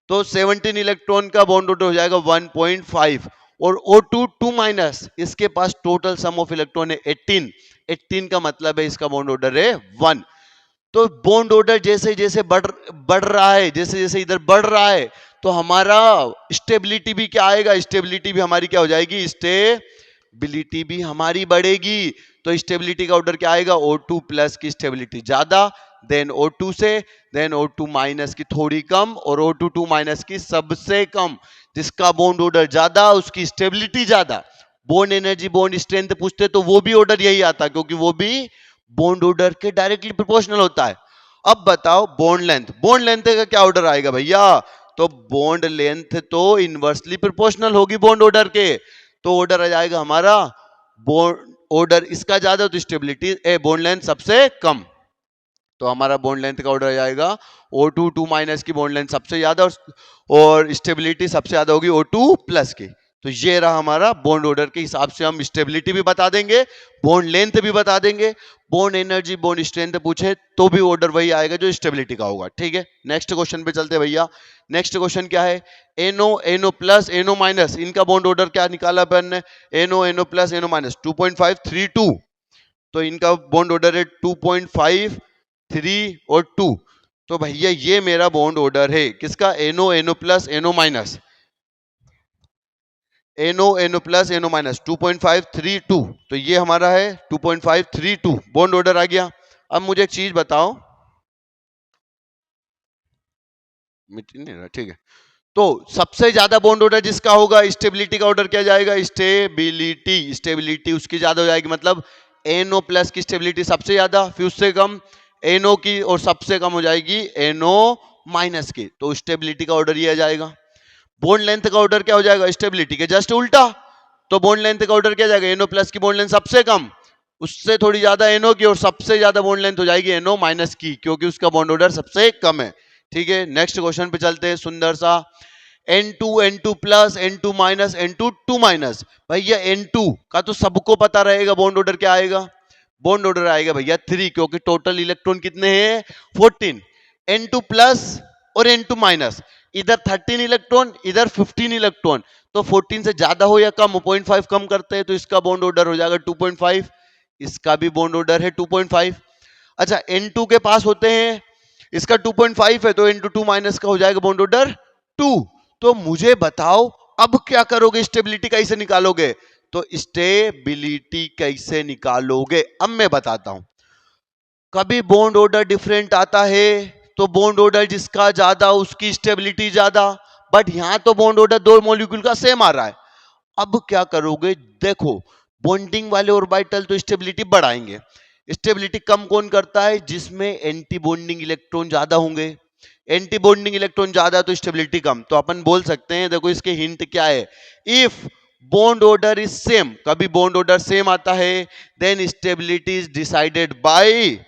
तो 17 इलेक्ट्रॉन का बॉन्ड ऑर्डर हो जाएगा 1.5। और O2 2 माइनस, इसके पास टोटल सम ऑफ इलेक्ट्रॉन है 18, 18 का मतलब है इसका बॉन्ड ऑर्डर है 1। तो बॉन्ड ऑर्डर जैसे जैसे बढ़ रहा है, जैसे जैसे इधर बढ़ रहा है, तो हमारा स्टेबिलिटी भी क्या आएगा, स्टेबिलिटी भी हमारी क्या हो जाएगी, स्टेबिलिटी भी हमारी बढ़ेगी। तो स्टेबिलिटी का ऑर्डर क्या आएगा, O2 प्लस की स्टेबिलिटी ज्यादा, देन O2 से, देन O2 माइनस की थोड़ी कम और O2 2 माइनस की सबसे कम। जिसका बॉन्ड ऑर्डर ज्यादा उसकी स्टेबिलिटी ज्यादा। बॉन्ड एनर्जी बॉन्ड स्ट्रेंथ पूछते तो वो भी ऑर्डर यही आता, क्योंकि वो भी बॉन्ड ऑर्डर के डायरेक्टली प्रोपोर्शनल होता है। अब बताओ बॉन्ड लेंथ, बॉन्ड लेंथ का क्या ऑर्डर आएगा भैया, तो बॉन्ड लेंथ तो इनवर्सली प्रोपोर्शनल होगी बॉन्ड ऑर्डर के, तो ऑर्डर आ जाएगा हमारा बॉन्ड ऑर्डर इसका ज्यादा तो स्टेबिलिटी बॉन्ड लेंथ सबसे कम, तो हमारा बॉन्ड लेंथ का ऑर्डर आ जाएगा O2 2 माइनस की बॉन्ड लेंथ सबसे ज्यादा और स्टेबिलिटी सबसे ज्यादा होगी O2 प्लस की। तो ये रहा हमारा बॉन्ड ऑर्डर के हिसाब से हम स्टेबिलिटी भी बता देंगे, बॉन्ड लेंथ भी बता देंगे, बॉन्ड एनर्जी बॉन्ड स्ट्रेंथ पूछे तो भी ऑर्डर वही आएगा जो स्टेबिलिटी का होगा। ठीक है, नेक्स्ट क्वेश्चन पे चलते भैया। नेक्स्ट क्वेश्चन क्या है, NO NO plus NO minus, इनका बॉन्ड ऑर्डर क्या निकाला अपन ने, NO NO plus NO minus 2.5 3 2, तो इनका बॉन्ड ऑर्डर है 2.5 3 और 2। तो भैया ये मेरा बॉन्ड ऑर्डर है किसका, NO NO plus NO minus, NO NO plus NO minus 2.532, तो ये हमारा है 2.532 बॉन्ड ऑर्डर आ गया। अब मुझे एक चीज बताओ, ठीक है, तो सबसे ज्यादा बॉन्ड ऑर्डर जिसका होगा स्टेबिलिटी का ऑर्डर क्या जाएगा, स्टेबिलिटी, स्टेबिलिटी उसकी ज्यादा हो जाएगी, मतलब NO प्लस की स्टेबिलिटी सबसे ज्यादा, फिर उससे कम NO की और सबसे कम हो जाएगी NO माइनस की, तो स्टेबिलिटी का ऑर्डर ये आ जाएगा। बॉन्ड लेंथ का ऑर्डर क्या हो जाएगा, स्टेबिलिटी के जस्ट उल्टा, तो बॉन्ड लेंथ का ऑर्डर क्या जाएगा, NO प्लस की बॉन्ड लेंथ सबसे कम, उससे थोड़ी ज्यादा NO की और सबसे ज्यादा बॉन्ड लेंथ हो जाएगी NO माइनस की, क्योंकि उसका बॉन्ड ऑर्डर सबसे कम है। ठीक है, नेक्स्ट क्वेश्चन पे चलते हैं, सुंदर सा। N2 N2 plus N2 minus N2 2 minus, भैया N2 का तो सबको पता रहेगा बॉन्ड ऑर्डर क्या आएगा, बॉन्ड ऑर्डर आएगा भैया 3, क्योंकि टोटल इलेक्ट्रॉन कितने हैं 14। N2 प्लस और N2 माइनस, इधर 13 इलेक्ट्रॉन इधर 15 इलेक्ट्रॉन, तो 14 से ज्यादा हो या कम, 0.5 कम करते हैं तो इसका बॉन्ड ऑर्डर हो जाएगा 2.5, इसका भी बॉन्ड ऑर्डर है 2.5। अच्छा N2 के पास होते हैं, इसका 2.5 है तो N2 2 माइनस का हो जाएगा बॉन्ड ऑर्डर 2। तो मुझे बताओ अब क्या करोगे, स्टेबिलिटी कैसे निकालोगे? तो स्टेबिलिटी कैसे निकालोगे अब मैं बताता हूं। कभी बॉन्ड ऑर्डर डिफरेंट आता है तो बॉन्ड ऑर्डर जिसका ज्यादा उसकी स्टेबिलिटी ज्यादा, बट यहां तो बॉन्ड ऑर्डर दो मॉलिक्यूल का सेम आ रहा है। अब क्या करोगे, देखो बॉन्डिंग वाले ऑर्बिटल तो स्टेबिलिटी बढ़ाएंगे, स्टेबिलिटी कम कौन करता है? जिसमें एंटी बॉन्डिंग इलेक्ट्रॉन ज्यादा होंगे। एंटी बॉन्डिंग इलेक्ट्रॉन ज्यादा तो स्टेबिलिटी कम। तो अपन बोल सकते हैं, देखो इसके हिंट क्या है, if bond order is same, कभी बॉन्ड ऑर्डर सेम आता है, then stability is decided by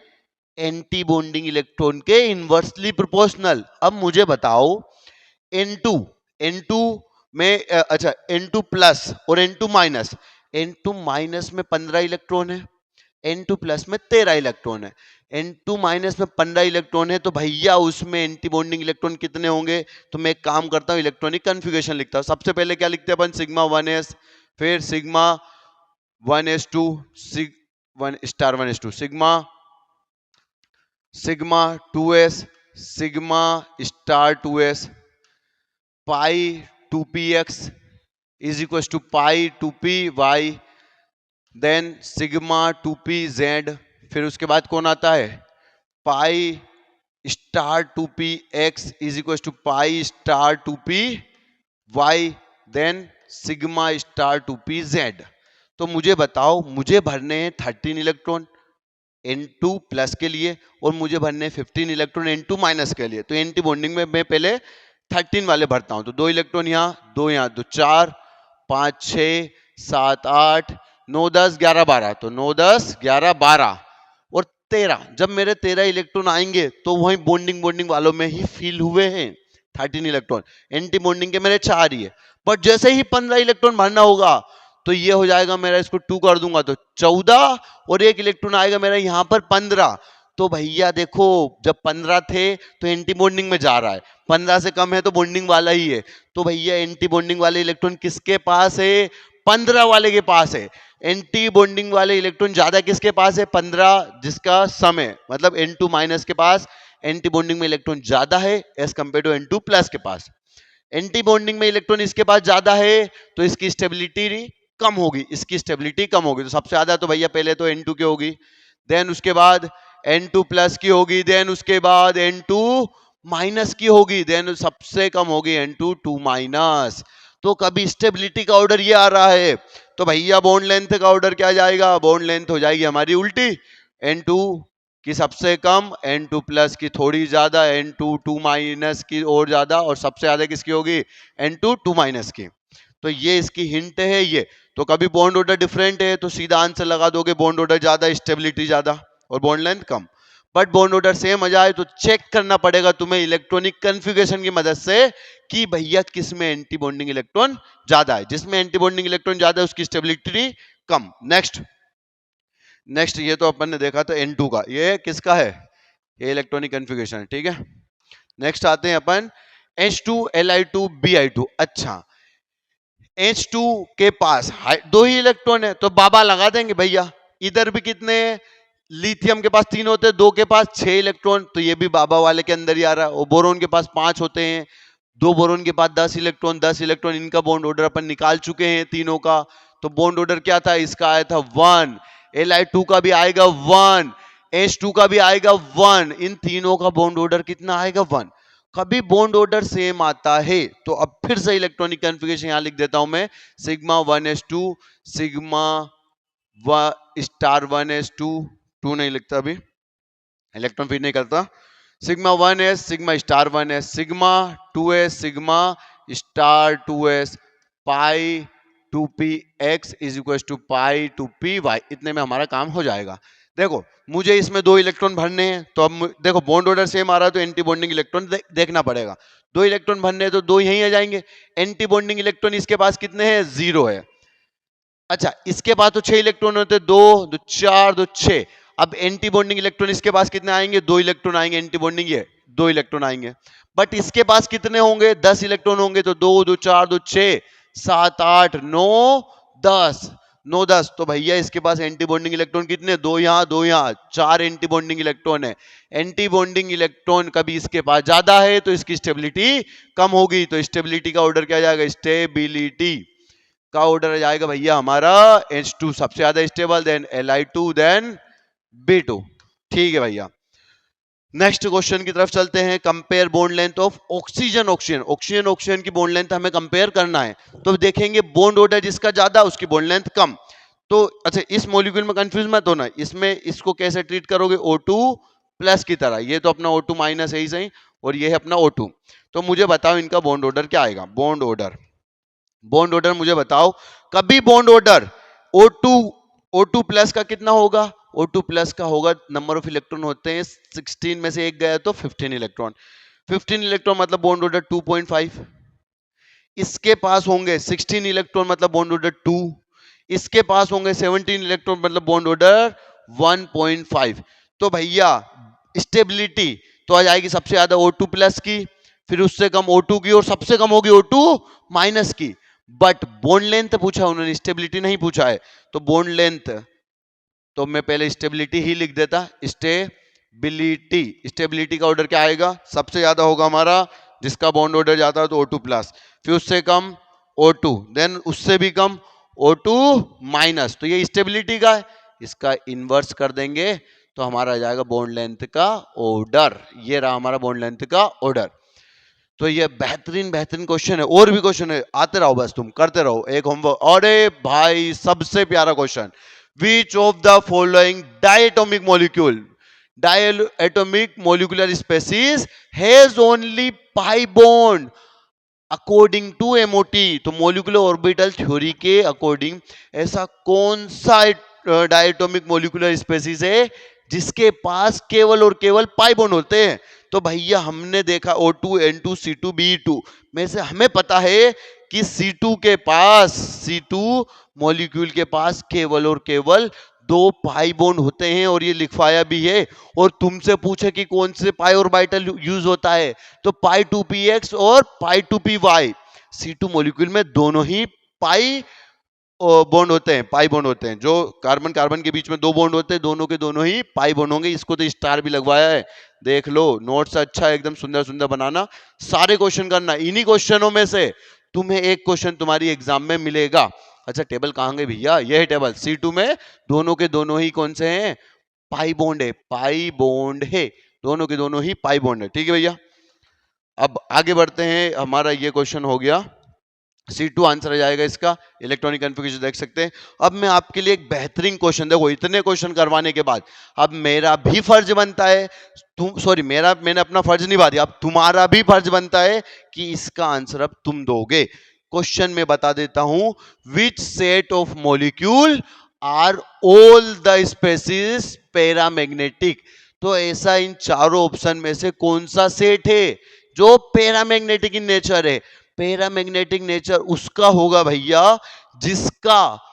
anti bonding electron के इनवर्सली प्रोपोर्शनल। अब मुझे बताओ N2 N2 में अच्छा N2 प्लस और N2 माइनस, N2 माइनस में 15 इलेक्ट्रॉन है, N2 प्लस में 13 इलेक्ट्रॉन है। N2 माइनस में 15 इलेक्ट्रॉन है तो भैया उसमें एंटी बॉन्डिंग इलेक्ट्रॉन कितने होंगे? तो मैं एक काम करता हूं, इलेक्ट्रॉनिक कन्फिगरेशन लिखता हूं। सबसे पहले क्या लिखते हैं अपन? सिग्मा 1s, फिर सिग्मा 1s2, सिग 1*1s2, sigma 2s, sigma star 2s, pi 2px is equal to pi 2py, then sigma 2pz, फिर उसके बाद कौन आता है? Pi star 2px is equal to pi star 2py, then sigma star 2pz। तो मुझे बताओ, मुझे भरने हैं 13 इलेक्ट्रॉन N2 प्लस के लिए और मुझे भरने 15 इलेक्ट्रॉन N2 माइनस के लिए। तो एंटी बॉन्डिंग में मैं पहले 13 वाले भरता हूं। तो 2 इलेक्ट्रॉन यहाँ, 2 यहाँ, तो 4 5 6 7 8 9 10 11 12, तो 9 10 11 12 और 13। जब मेरे 13 इलेक्ट्रॉन आएंगे तो वही बॉन्डिंग बॉन्डिंग वालों में ही फिल हुए हैं 13 इलेक्ट्रॉन, एंटी बॉन्डिंग के मेरे 4 ही है। बट जैसे ही 15 इलेक्ट्रॉन भरना होगा तो ये हो जाएगा मेरा, इसको 2 कर दूंगा तो 14 और एक इलेक्ट्रॉन आएगा मेरा यहां पर 15। तो भैया देखो जब 15 थे तो एंटी बॉन्डिंग में जा रहा है, 15 से कम है तो बॉन्डिंग वाला ही है। तो भैया एंटी बॉन्डिंग वाले इलेक्ट्रॉन किसके पास है? 15 वाले के पास है। एंटी बॉन्डिंग वाले इलेक्ट्रॉन ज्यादा किसके पास है? 15, जिसका सम है, मतलब N2 माइनस के पास एंटी बॉन्डिंग में इलेक्ट्रॉन ज्यादा है as compare to N2 plus के पास। एंटी बॉन्डिंग में इलेक्ट्रॉन इसके पास ज्यादा है तो इसकी स्टेबिलिटी कम होगी, इसकी स्टेबिलिटी कम होगी। तो सबसे ज्यादा तो भैया पहले तो N2 की होगी, देन उसके बाद N2 प्लस की होगी, देन उसके बाद N2 माइनस की होगी, देन सबसे कम होगी N2 2 माइनस। तो कभी स्टेबिलिटी का ऑर्डर ये आ रहा है तो भैया बॉन्ड लेंथ का ऑर्डर क्या जाएगा? बॉन्ड लेंथ हो जाएगी हमारी उल्टी, N2 की सबसे कम, N2 प्लस की थोड़ी ज्यादा, N2 2 माइनस की और ज्यादा, और सबसे ज्यादा किसकी होगी? N2 2 माइनस की। तो ये इसकी हिंट है ये। तो कभी बॉन्ड ऑर्डर डिफरेंट है तो सीधा आंसर लगा दोगे बॉन्ड ऑर्डर ज्यादा, स्टेबिलिटी ज्यादा और बॉन्ड लेंथ कम। बट बॉन्ड ऑर्डर सेम आ जाए तो चेक करना पड़ेगा तुम्हें इलेक्ट्रॉनिक कन्फिगरेशन की मदद से कि भैया किसमें एंटी बॉन्डिंग इलेक्ट्रॉन ज्यादा है। जिसमें एंटी बॉन्डिंग इलेक्ट्रॉन ज्यादा है उसकी स्टेबिलिटी कम। नेक्स्ट ये तो अपन ने देखा था N2 का, ये किसका है? ये इलेक्ट्रॉनिक कन्फिगरेशन, ठीक है। नेक्स्ट आते हैं अपन H2Li2Bi2। अच्छा, H2 के पास दो ही इलेक्ट्रॉन है तो बाबा लगा देंगे भैया। इधर भी कितने हैं? लिथियम के पास 3 होते हैं, 2 के पास 6 इलेक्ट्रॉन, तो ये भी बाबा वाले के अंदर ही आ रहा है। और बोरोन के पास 5 होते हैं, 2 बोरोन के पास 10 इलेक्ट्रॉन, 10 इलेक्ट्रॉन, इनका बॉन्ड ऑर्डर अपन निकाल चुके हैं तीनों का। तो बॉन्ड ऑर्डर क्या था? इसका आया था 1, Li2 का भी आएगा 1, H2 का भी आएगा 1, इन तीनों का बॉन्ड ऑर्डर कितना आएगा? 1। कभी बॉन्ड ऑर्डर सेम आता है तो अब फिर से इलेक्ट्रॉनिक कन्फिगरेशन यहां लिख देता हूं मैं, sigma 1s2, sigma star 1s2, 2 नहीं लिखता अभी, इलेक्ट्रॉन फीड नहीं करता, sigma 1s, sigma star 1s, sigma 2s, sigma star 2s, pi 2px is equal to pi 2py। इतने में हमारा काम हो जाएगा। देखो मुझे इसमें 2 इलेक्ट्रॉन भरने हैं तो अब देखो बॉन्ड ऑर्डर सेम आ रहा है तो एंटी बॉन्डिंग इलेक्ट्रॉन देखना पड़ेगा। 2 इलेक्ट्रॉन भरने हैं तो 2 यहीं आ जाएंगे। एंटी बॉन्डिंग इलेक्ट्रॉन इसके पास कितने हैं? 0 है। अच्छा, इसके पास तो 6 इलेक्ट्रॉन होते हैं, 2 2 4 2 6। अब एंटी बॉन्डिंग इलेक्ट्रॉन इसके पास कितने आएंगे? 2 इलेक्ट्रॉन आएंगे। एंटी बॉन्डिंग ये 2 इलेक्ट्रॉन आएंगे। बट इसके पास कितने होंगे? 10 इलेक्ट्रॉन होंगे। तो 2 2 4 2 6 7 8 9 10, 9 10, तो भैया इसके पास एंटी बॉन्डिंग इलेक्ट्रॉन कितने, दो यहाँ 4 एंटी बॉन्डिंग इलेक्ट्रॉन है। एंटी बॉन्डिंग इलेक्ट्रॉन कभी इसके पास ज्यादा है तो इसकी स्टेबिलिटी कम होगी, तो स्टेबिलिटी का ऑर्डर क्या जाएगा, स्टेबिलिटी का ऑर्डर जाएगा भैया हमारा H2 सबसे ज्यादा stable, then Li2, then B2। ठीक है भैया, नेक्स्ट क्वेश्चन की तरफ चलते हैं। Compare bond length of oxygen oxygen, oxygen oxygen की बॉन्ड लेंथ हमें कंपेयर करना है, तो देखेंगे बॉन्ड ऑर्डर जिसका ज्यादा उसकी बॉन्ड लेंथ कम। तो अच्छा, इस मॉलिक्यूल में कंफ्यूज मत होना, इसमें इसको कैसे ट्रीट करोगे, O2 प्लस की तरह, ये तो अपना O2 माइनस है ही सही, और ये है अपना O2। तो मुझे बताओ इनका बॉन्ड ऑर्डर क्या आएगा, बॉन्ड ऑर्डर, बॉन्ड ऑर्डर मुझे बताओ। कभी बॉन्ड ऑर्डर O2 प्लस का कितना होगा, O2 प्लस का होगा, नंबर ऑफ इलेक्ट्रॉन होते हैं 16 में से एक गया तो 15 इलेक्ट्रॉन, 15 इलेक्ट्रॉन मतलब बॉन्ड ऑर्डर 2.5। इसके पास होंगे 16 इलेक्ट्रॉन मतलब बॉन्ड ऑर्डर 2, इसके पास होंगे 17 इलेक्ट्रॉन मतलब बॉन्ड ऑर्डर 1.5। तो भैया स्टेबिलिटी तो आ जाएगी सबसे ज्यादा O2 प्लस की, फिर उससे कम O2 की, और सबसे कम होगी O2 माइनस की। बट बॉन्ड लेंथ पूछा उन्होंने, स्टेबिलिटी नहीं पूछा है, तो बॉन्ड लेंथ तो मैं पहले स्टेबिलिटी ही लिख देता, स्टेबिलिटी, स्टेबिलिटी का ऑर्डर क्या आएगा, सबसे ज्यादा होगा हमारा जिसका बॉन्ड ऑर्डर जाता है तो O2 प्लस, फिर उससे कम O2, देन उससे भी कम O2 माइनस, तो ये स्टेबिलिटी का है, इसका इनवर्स कर देंगे तो हमारा आ जाएगा बॉन्ड लेंथ का ऑर्डर, ये रहा हमारा बॉन्ड लेंथ का ऑर्डर। तो ये बेहतरीन बेहतरीन क्वेश्चन है, और भी क्वेश्चन है, आते रहो बस, तुम करते रहो एक होमवर्क। अरे भाई सबसे प्यारा question, which of the following diatomic molecular species has only pi bond according to MOT। तो मोलिकुलर ऑर्बिटल थ्योरी के अकॉर्डिंग ऐसा कौन सा डायटोमिक मोलिकुलर स्पेसीज है जिसके पास केवल और केवल पाई बॉन्ड होते हैं। तो भैया हमने देखा O2 N2 C2 B2 में से हमें पता है कि C2 मॉलिक्यूल के पास केवल और केवल 2 पाई बॉन्ड होते हैं, और ये लिखवाया भी है। और तुमसे पूछे कि कौन से पाई ऑर्बिटल यूज होता है, तो पाई 2px और पाई 2py। C2 मॉलिक्यूल में दोनों ही पाई बॉन्ड होते हैं, पाई बॉन्ड होते हैं, जो कार्बन कार्बन के बीच में 2 बॉन्ड होते हैं, दोनों के दोनों ही पाई बॉन्ड होंगे। इसको तो स्टार भी लगवाया है, देख लो, नोट्स अच्छा एकदम सुंदर सुंदर बनाना, सारे क्वेश्चन करना। इन्हीं क्वेश्चनों में से तुम्हें एक क्वेश्चन तुम्हारी एग्जाम में मिलेगा। अच्छा टेबल कहाँ गए भैया, ये है टेबल। C2 में दोनों के दोनों ही कौन से हैं, पाई बॉन्ड है, पाई बॉन्ड है, दोनों के दोनों ही पाई बॉन्ड है। ठीक है भैया, अब आगे बढ़ते हैं, हमारा ये क्वेश्चन हो गया, C2 आंसर आ जाएगा इसका, इलेक्ट्रॉनिक कन्फिगरेशन देख सकते हैं। अब मैं आपके लिए एक बेहतरीन क्वेश्चन, देखो इतने क्वेश्चन करवाने के बाद अब मेरा भी फर्ज बनता है, मैंने अपना फर्ज निभा दिया, अब तुम्हारा भी फर्ज बनता है कि इसका आंसर अब तुम दोगे। क्वेश्चन में बता देता हूं, which set of molecule are all the species paramagnetic. तो ऐसा इन चारों ऑप्शन में से कौन सा सेट है जो पैरामैग्नेटिक इन नेचर है। पैरामैग्नेटिक नेचर उसका होगा भैया जिसका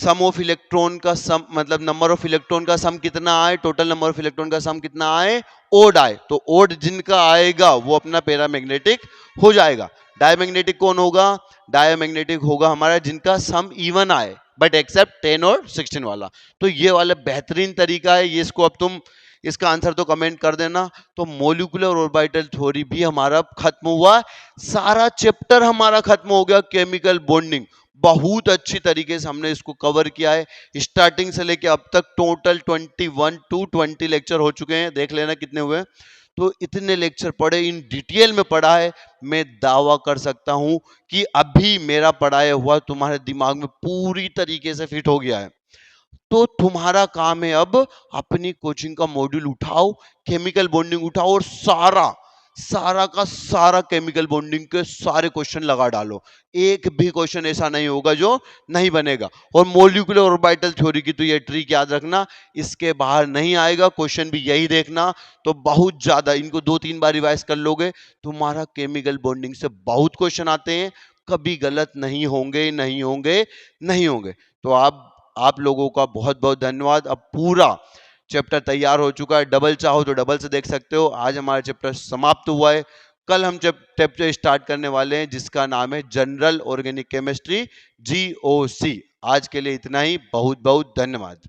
सम ऑफ इलेक्ट्रॉन का सम, मतलब नंबर ऑफ इलेक्ट्रॉन का सम कितना आए, टोटल नंबर ऑफ इलेक्ट्रॉन का सम कितना आए, ओड आए। तो ओड जिनका आएगा वो अपना पैरामैग्नेटिक हो जाएगा। डायमैग्नेटिक कौन होगा, डायमैग्नेटिक होगा हमारा जिनका सम इवन आए, बट एक्सेप्ट 10 और 16 वाला। तो ये वाला बेहतरीन तरीका है, ये इसको अब तुम इसका आंसर तो कमेंट कर देना। तो मोलिकुलर ऑर्बिटल थ्योरी भी हमारा खत्म हुआ, सारा चैप्टर हमारा खत्म हो गया। केमिकल बॉन्डिंग बहुत अच्छी तरीके से हमने इसको कवर किया है, स्टार्टिंग से लेके अब तक टोटल 21 to 20 लेक्चर हो चुके हैं, देख लेना कितने हुए। तो इतने लेक्चर पढ़े, इन डिटेल में पढ़ा है, मैं दावा कर सकता हूं कि अभी मेरा पढ़ाया हुआ तुम्हारे दिमाग में पूरी तरीके से फिट हो गया है। तो तुम्हारा काम है अब अपनी कोचिंग का मॉड्यूल उठाओ, केमिकल बॉन्डिंग उठाओ, और सारा का सारा केमिकल बॉन्डिंग के सारे क्वेश्चन लगा डालो। एक भी क्वेश्चन ऐसा नहीं होगा जो नहीं बनेगा। और मोलिकुलर ऑर्बिटल थ्योरी की तो ये ट्रिक याद रखना, इसके बाहर नहीं आएगा, क्वेश्चन भी यही देखना। तो बहुत ज्यादा इनको 2-3 बार रिवाइज कर लोगे, तुम्हारा केमिकल बॉन्डिंग से बहुत क्वेश्चन आते हैं, कभी गलत नहीं होंगे, नहीं होंगे, नहीं होंगे। तो आप लोगों का बहुत बहुत धन्यवाद। अब पूरा चैप्टर तैयार हो चुका है, डबल चाहो तो डबल से देख सकते हो। आज हमारा चैप्टर समाप्त हुआ है। कल हम चैप्टर स्टार्ट करने वाले हैं जिसका नाम है जनरल ऑर्गेनिक केमिस्ट्री, GOC। आज के लिए इतना ही, बहुत बहुत धन्यवाद।